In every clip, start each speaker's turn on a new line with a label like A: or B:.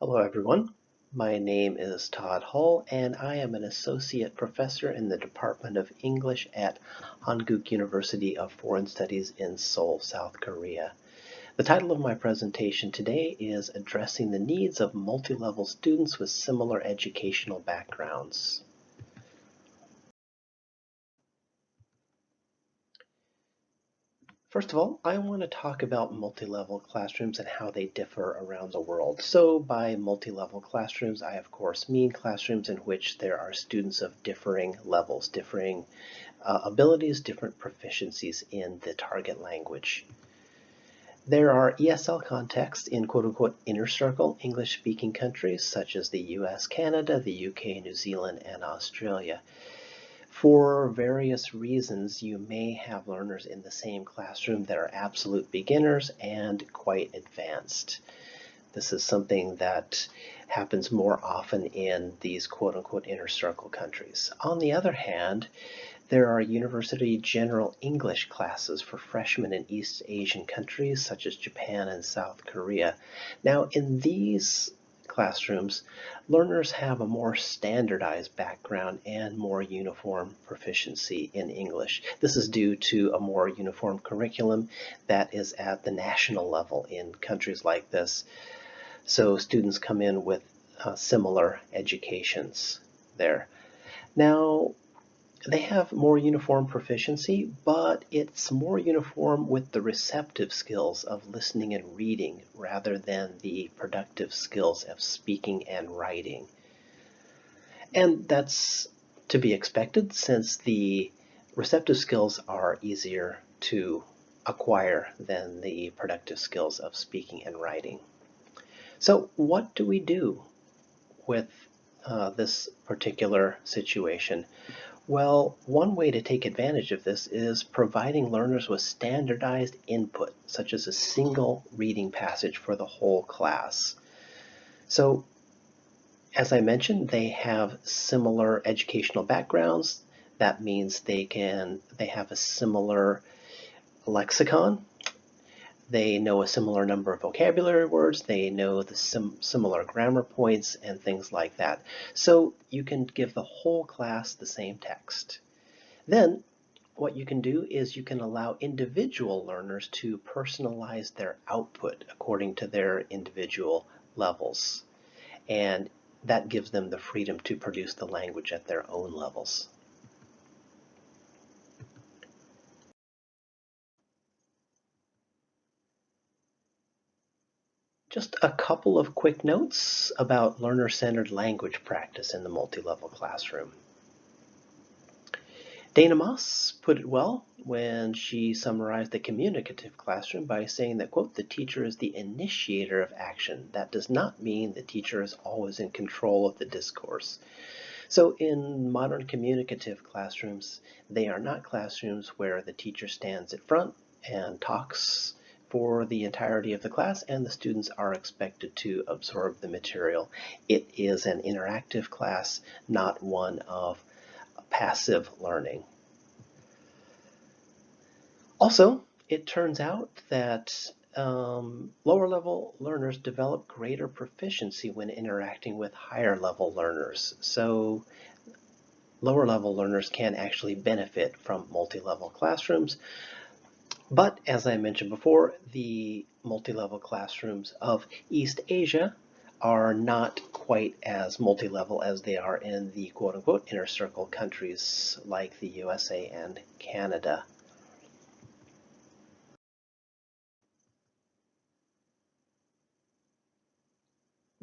A: Hello everyone, my name is Todd Hull and I am an associate professor in the Department of English at Hanguk University of Foreign Studies in Seoul, South Korea. The title of my presentation today is Addressing the Needs of Multi-Level Students with Similar Educational Backgrounds. First of all, I want to talk about multi-level classrooms and how they differ around the world. So by multi-level classrooms, I of course mean classrooms in which there are students of differing levels, differing abilities, different proficiencies in the target language. There are ESL contexts in quote-unquote inner circle English-speaking countries such as the US, Canada, the UK, New Zealand, and Australia. For various reasons, you may have learners in the same classroom that are absolute beginners and quite advanced. This is something that happens more often in these quote-unquote inner circle countries. On the other hand, there are university general English classes for freshmen in East Asian countries such as Japan and South Korea. Now, in these classrooms, learners have a more standardized background and more uniform proficiency in English. This is due to a more uniform curriculum that is at the national level in countries like this. So students come in with similar educations there. Now, they have more uniform proficiency, but it's more uniform with the receptive skills of listening and reading rather than the productive skills of speaking and writing. And that's to be expected since the receptive skills are easier to acquire than the productive skills of speaking and writing. So what do we do with this particular situation? Well, one way to take advantage of this is providing learners with standardized input, such as a single reading passage for the whole class. So, as I mentioned, they have similar educational backgrounds. That means they have a similar lexicon. They know a similar number of vocabulary words, they know the similar grammar points and things like that. So you can give the whole class the same text. Then what you can do is you can allow individual learners to personalize their output according to their individual levels. And that gives them the freedom to produce the language at their own levels. Just a couple of quick notes about learner-centered language practice in the multi-level classroom. Dana Moss put it well when she summarized the communicative classroom by saying that, quote, the teacher is the initiator of action. That does not mean the teacher is always in control of the discourse. So in modern communicative classrooms, they are not classrooms where the teacher stands at front and talks for the entirety of the class and the students are expected to absorb the material. It is an interactive class, not one of passive learning. Also, it turns out that lower level learners develop greater proficiency when interacting with higher level learners. So lower level learners can actually benefit from multi-level classrooms. But as I mentioned before, the multi-level classrooms of East Asia are not quite as multi-level as they are in the quote-unquote inner circle countries like the USA and Canada.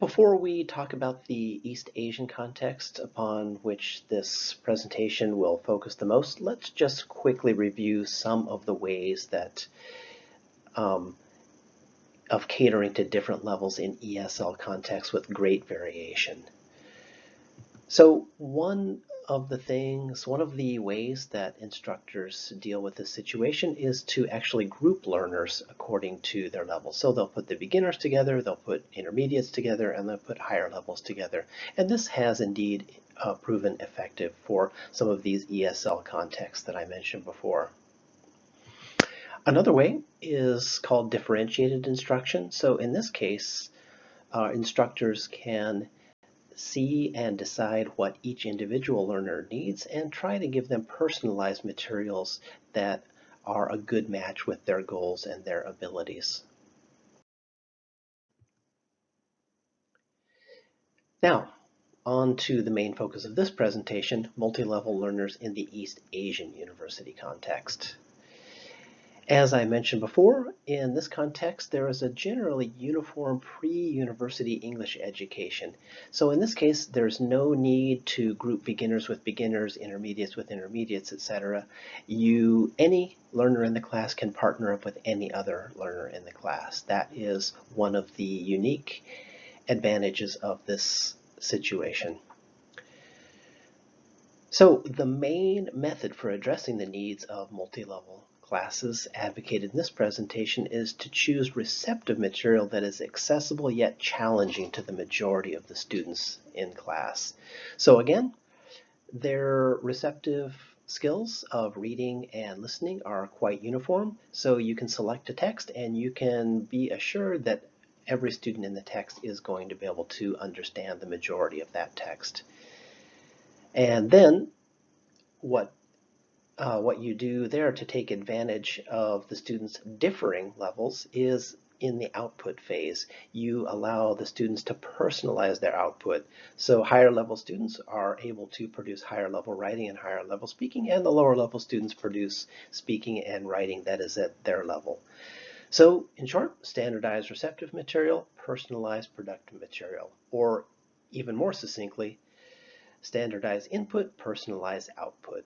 A: Before we talk about the East Asian context upon which this presentation will focus the most, let's just quickly review some of the ways that of catering to different levels in ESL contexts with great variation. So one of the ways that instructors deal with this situation is to actually group learners according to their level. So they'll put the beginners together, they'll put intermediates together, and they'll put higher levels together. And this has indeed proven effective for some of these ESL contexts that I mentioned before. Another way is called differentiated instruction. So in this case, Instructors can see and decide what each individual learner needs and try to give them personalized materials that are a good match with their goals and their abilities. Now, on to the main focus of this presentation, multi-level learners in the East Asian University context. As I mentioned before, in this context, there is a generally uniform pre-university English education. So in this case, there's no need to group beginners with beginners, intermediates with intermediates, etc. Any learner in the class can partner up with any other learner in the class. That is one of the unique advantages of this situation. So the main method for addressing the needs of multi-level classes advocated in this presentation is to choose receptive material that is accessible yet challenging to the majority of the students in class. So again, their receptive skills of reading and listening are quite uniform, so you can select a text and you can be assured that every student in the text is going to be able to understand the majority of that text. And then what you do there to take advantage of the students' differing levels is in the output phase. You allow the students to personalize their output. So higher level students are able to produce higher level writing and higher level speaking, and the lower level students produce speaking and writing that is at their level. So in short, standardized receptive material, personalized productive material, or even more succinctly, standardized input, personalized output.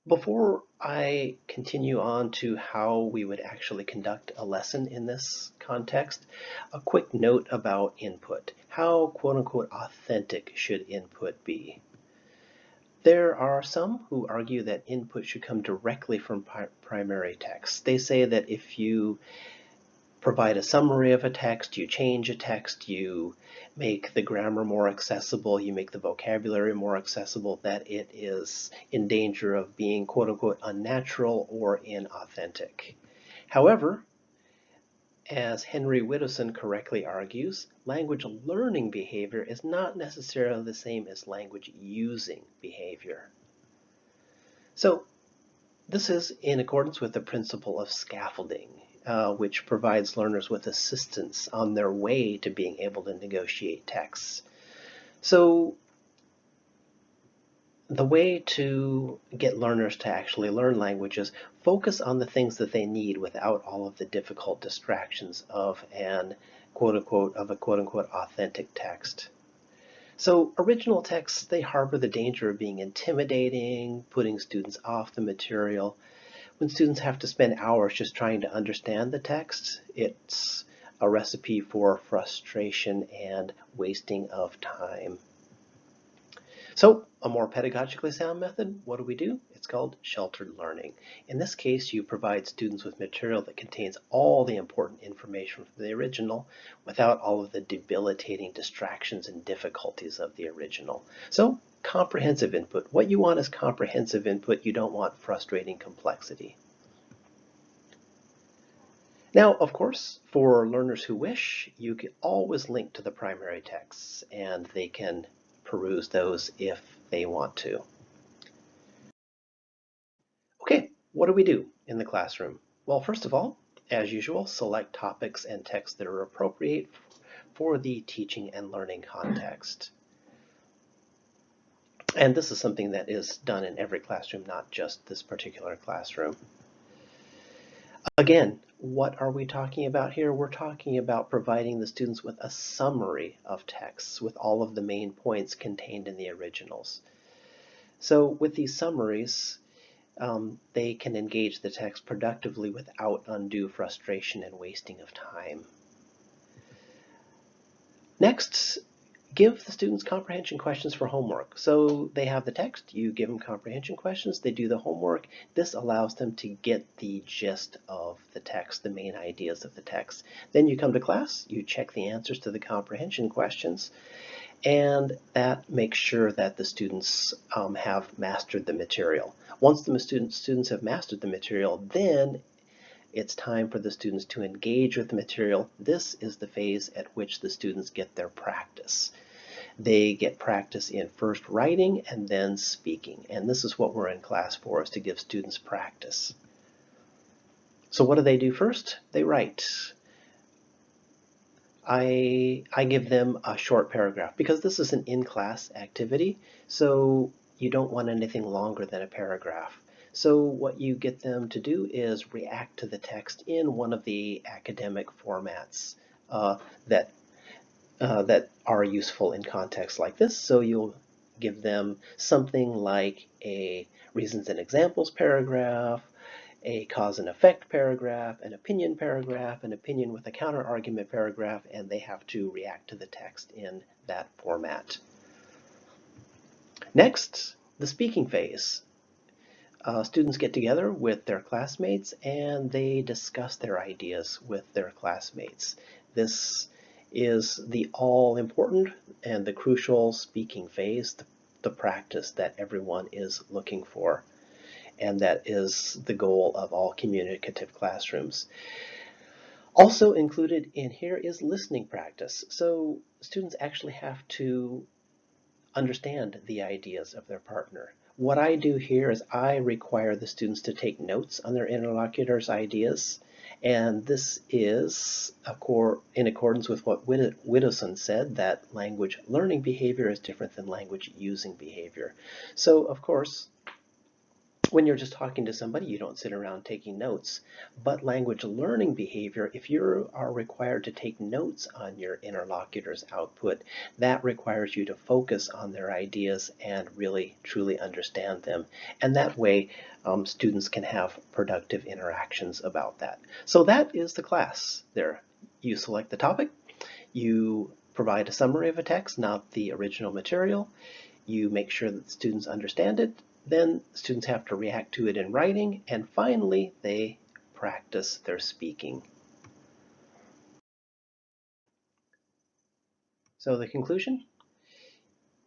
A: Before I continue on to how we would actually conduct a lesson in this context, a quick note about input. How quote-unquote authentic should input be? There are some who argue that input should come directly from primary text. They say that if you provide a summary of a text, you change a text, you make the grammar more accessible, you make the vocabulary more accessible, that it is in danger of being quote-unquote unnatural or inauthentic. However, as Henry Widdowson correctly argues, language learning behavior is not necessarily the same as language using behavior. So this is in accordance with the principle of scaffolding, which provides learners with assistance on their way to being able to negotiate texts. So the way to get learners to actually learn languages, focus on the things that they need without all of the difficult distractions of a quote-unquote authentic text. So original texts, they harbor the danger of being intimidating, putting students off the material. When students have to spend hours just trying to understand the text, it's a recipe for frustration and wasting of time. So a more pedagogically sound method, what do? It's called sheltered learning. In this case, you provide students with material that contains all the important information from the original without all of the debilitating distractions and difficulties of the original. So comprehensive input. What you want is comprehensive input. You don't want frustrating complexity. Now, of course, for learners who wish, you can always link to the primary texts and they can peruse those if they want to. Okay, what do we do in the classroom? Well, first of all, as usual, select topics and texts that are appropriate for the teaching and learning context. And this is something that is done in every classroom, not just this particular classroom. Again, what are we talking about here? We're talking about providing the students with a summary of texts with all of the main points contained in the originals. So with these summaries, they can engage the text productively without undue frustration and wasting of time. Next, give the students comprehension questions for homework. So they have the text, you give them comprehension questions, they do the homework. This allows them to get the gist of the text, the main ideas of the text. Then you come to class, you check the answers to the comprehension questions, and that makes sure that the students have mastered the material. Once the students have mastered the material, then It's time for the students to engage with the material. This is the phase at which the students get their practice. They get practice in first writing and then speaking. And this is what we're in class for, is to give students practice. So what do they do first? They write. I give them a short paragraph because this is an in-class activity, so you don't want anything longer than a paragraph. So what you get them to do is react to the text in one of the academic formats that are useful in contexts like this. So you'll give them something like a reasons and examples paragraph, a cause and effect paragraph, an opinion paragraph, an opinion with a counter argument paragraph, and they have to react to the text in that format. Next, the speaking phase. Students get together with their classmates and they discuss their ideas with their classmates. This is the all-important and the crucial speaking phase, the practice that everyone is looking for. And that is the goal of all communicative classrooms. Also included in here is listening practice. So students actually have to understand the ideas of their partner. What I do here is I require the students to take notes on their interlocutor's ideas, and this is in accordance with what Widdowson said, that language learning behavior is different than language using behavior. So, of course, when you're just talking to somebody, you don't sit around taking notes. But language learning behavior, if you are required to take notes on your interlocutor's output, that requires you to focus on their ideas and really truly understand them. And that way, students can have productive interactions about that. So that is the class there. You select the topic, you provide a summary of a text, not the original material. You make sure that students understand it. Then students have to react to it in writing, and finally they practice their speaking. So the conclusion?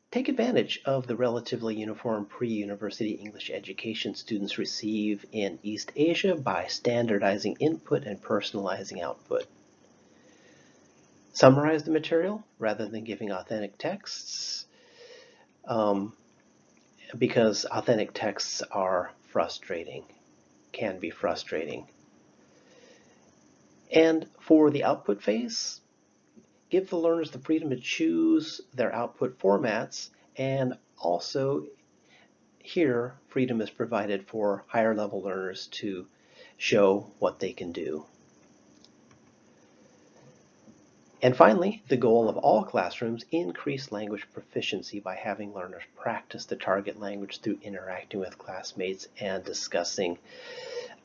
A: Take advantage of the relatively uniform pre-university English education students receive in East Asia by standardizing input and personalizing output. Summarize the material rather than giving authentic texts. Because authentic texts are frustrating, can be frustrating. And for the output phase, give the learners the freedom to choose their output formats, and also here freedom is provided for higher level learners to show what they can do. And finally, the goal of all classrooms, increase language proficiency by having learners practice the target language through interacting with classmates and discussing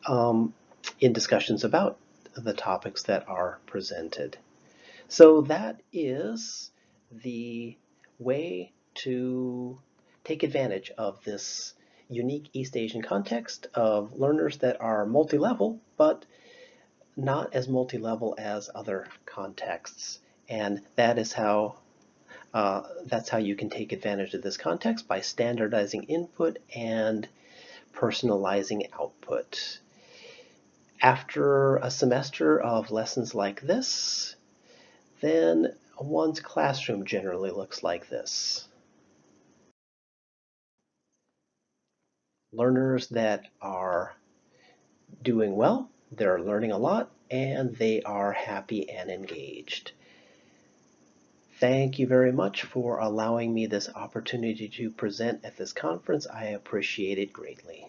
A: in discussions about the topics that are presented. So that is the way to take advantage of this unique East Asian context of learners that are multi-level, but not as multi-level as other contexts. And that is how that's how you can take advantage of this context, by standardizing input and personalizing output. After a semester of lessons like this, then one's classroom generally looks like this. Learners that are doing well, they're learning a lot, and they are happy and engaged. Thank you very much for allowing me this opportunity to present at this conference. I appreciate it greatly.